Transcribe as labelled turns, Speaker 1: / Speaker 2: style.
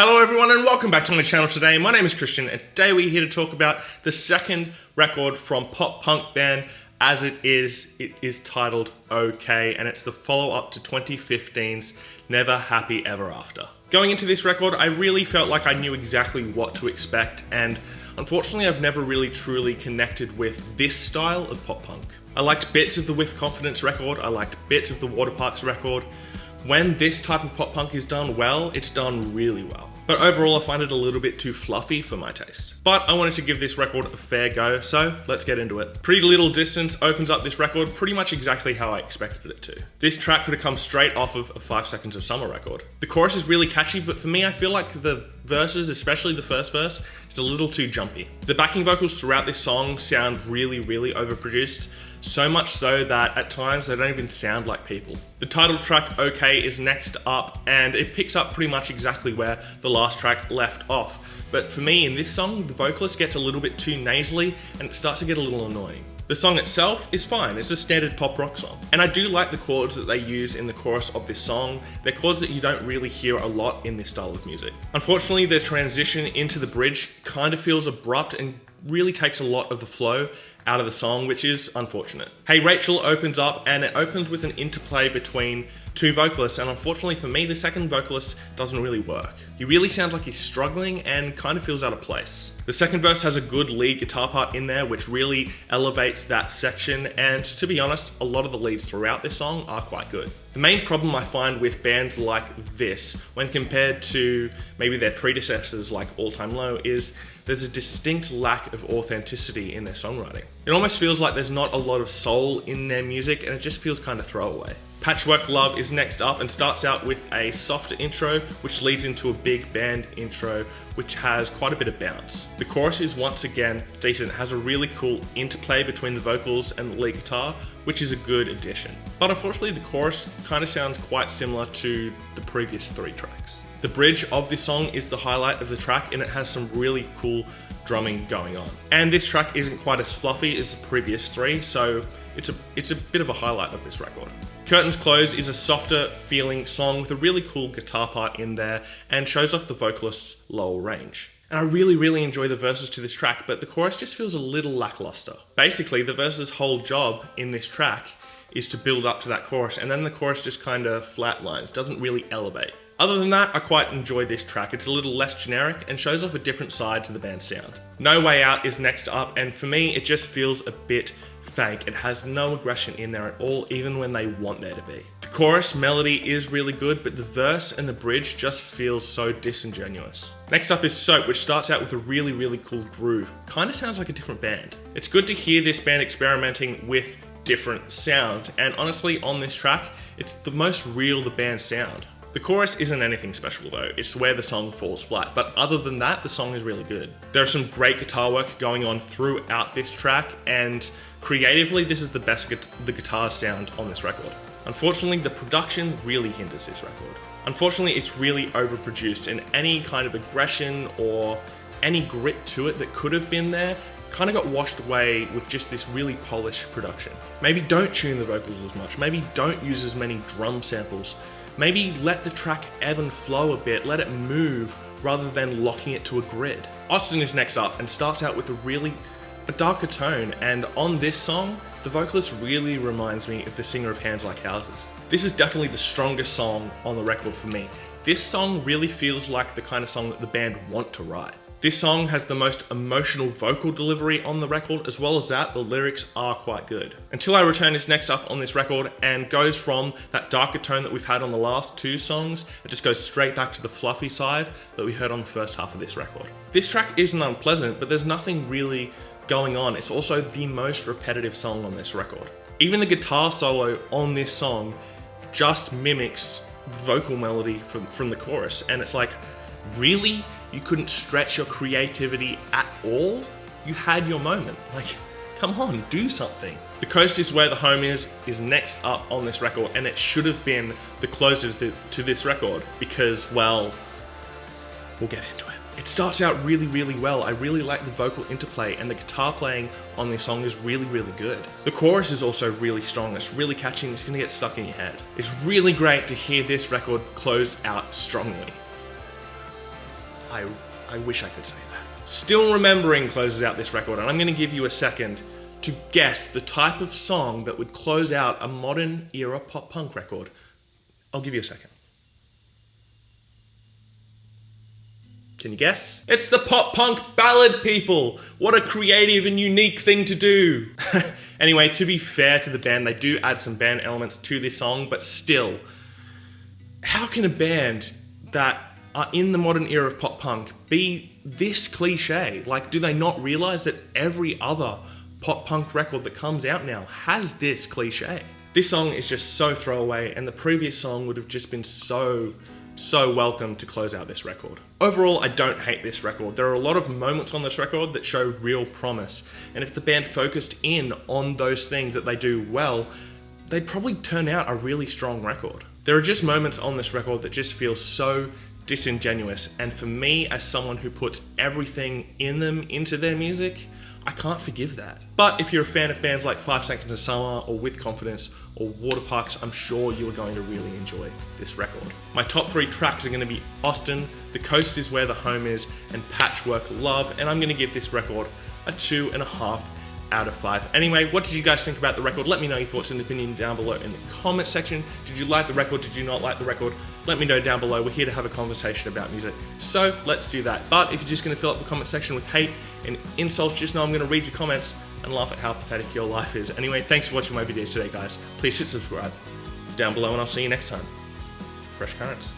Speaker 1: Hello everyone and welcome back to my channel today. My name is Christian and today we're here to talk about the second record from pop punk band As It is titled OK, and it's the follow-up to 2015's Never Happy Ever After. Going into this record, I really felt like I knew exactly what to expect, and unfortunately I've never really truly connected with this style of pop punk. I liked bits of the With Confidence record, I liked bits of the Waterparks record. When this type of pop punk is done well, it's done really well. But overall I find it a little bit too fluffy for my taste. But I wanted to give this record a fair go, so let's get into it. Pretty Little Distance opens up this record pretty much exactly how I expected it to. This track could have come straight off of a 5 Seconds of Summer record. The chorus is really catchy, but for me I feel like the verses, especially the first verse, is a little too jumpy. The backing vocals throughout this song sound really overproduced. So much so that at times they don't even sound like people. The title track OK is next up, and it picks up pretty much exactly where the last track left off. But for me, in this song, the vocalist gets a little bit too nasally and it starts to get a little annoying. The song itself is fine, it's a standard pop rock song. And I do like the chords that they use in the chorus of this song. They're chords that you don't really hear a lot in this style of music. Unfortunately, the transition into the bridge kind of feels abrupt and really takes a lot of the flow out of the song, which is unfortunate. Hey Rachel opens up, and it opens with an interplay between two vocalists, and unfortunately for me, the second vocalist doesn't really work. He really sounds like he's struggling and kind of feels out of place. The second verse has a good lead guitar part in there, which really elevates that section, and to be honest, a lot of the leads throughout this song are quite good. The main problem I find with bands like this, when compared to maybe their predecessors like All Time Low, is there's a distinct lack of authenticity in their songwriting. It almost feels like there's not a lot of soul in their music, and it just feels kind of throwaway. Patchwork Love is next up and starts out with a softer intro, which leads into a big band intro, which has quite a bit of bounce. The chorus is once again decent, has a really cool interplay between the vocals and the lead guitar, which is a good addition. But unfortunately, the chorus kind of sounds quite similar to the previous 3 tracks. The bridge of this song is the highlight of the track, and it has some really cool drumming going on. And this track isn't quite as fluffy as the previous 3, so it's a bit of a highlight of this record. Curtains Close is a softer feeling song with a really cool guitar part in there and shows off the vocalist's lower range. And I really enjoy the verses to this track, but the chorus just feels a little lackluster. Basically, the verses' whole job in this track is to build up to that chorus, and then the chorus just kind of flatlines, doesn't really elevate. Other than that, I quite enjoy this track. It's a little less generic and shows off a different side to the band's sound. No Way Out is next up, and for me, it just feels a bit fake. It has no aggression in there at all, even when they want there to be. The chorus melody is really good, but the verse and the bridge just feels so disingenuous. Next up is Soap, which starts out with a really cool groove. Kinda sounds like a different band. It's good to hear this band experimenting with different sounds, and honestly, on this track, it's the most real the band sound. The chorus isn't anything special though, it's where the song falls flat, but other than that, the song is really good. There's some great guitar work going on throughout this track, and creatively, this is the best the guitar sound on this record. Unfortunately, the production really hinders this record. Unfortunately, it's really overproduced, and any kind of aggression or any grit to it that could have been there kind of got washed away with just this really polished production. Maybe don't tune the vocals as much, maybe don't use as many drum samples. Maybe let the track ebb and flow a bit, let it move, rather than locking it to a grid. Austen is next up and starts out with a darker tone, and on this song, the vocalist really reminds me of the singer of Hands Like Houses. This is definitely the strongest song on the record for me. This song really feels like the kind of song that the band want to write. This song has the most emotional vocal delivery on the record, as well as that, the lyrics are quite good. Until I Return is next up on this record and goes from that darker tone that we've had on the last 2 songs, it just goes straight back to the fluffy side that we heard on the first half of this record. This track isn't unpleasant, but there's nothing really going on. It's also the most repetitive song on this record. Even the guitar solo on this song just mimics the vocal melody from the chorus, and it's like, really? You couldn't stretch your creativity at all? You had your moment. Like, come on, do something. The Coast Is Where the Home is next up on this record, and it should have been the closer to this record because, well, we'll get into it. It starts out really well. I really like the vocal interplay, and the guitar playing on this song is really good. The chorus is also really strong. It's really catchy, and it's gonna get stuck in your head. It's really great to hear this record close out strongly. I wish I could say that. Still Remembering closes out this record, and I'm going to give you a second to guess the type of song that would close out a modern era pop punk record. I'll give you a second. Can you guess? It's the pop punk ballad, people! What a creative and unique thing to do! Anyway, to be fair to the band, they do add some band elements to this song, but still, how can a band that are in the modern era of pop punk be this cliche? Like, do they not realize that every other pop punk record that comes out now has this cliche? This song is just so throwaway, and the previous song would have just been so welcome to close out this record. Overall, I don't hate this record. There are a lot of moments on this record that show real promise, and if the band focused in on those things that they do well, they'd probably turn out a really strong record. There are just moments on this record that just feel so disingenuous, and for me, as someone who puts everything in them into their music, I can't forgive that. But if you're a fan of bands like 5 Seconds of Summer or With Confidence or Water Parks, I'm sure you are going to really enjoy this record. My top 3 tracks are going to be Austen, The Coast Is Where the Home Is, and Patchwork Love, and I'm going to give this record a 2.5 out of 5. Anyway, what did you guys think about the record? Let me know your thoughts and opinion down below in the comment section. Did you like the record? Did you not like the record? Let me know down below. We're here to have a conversation about music, so let's do that. But if you're just going to fill up the comment section with hate and insults, just know I'm going to read your comments and laugh at how pathetic your life is. Anyway, thanks for watching my videos today, guys. Please hit subscribe down below, and I'll see you next time. Fresh Currents.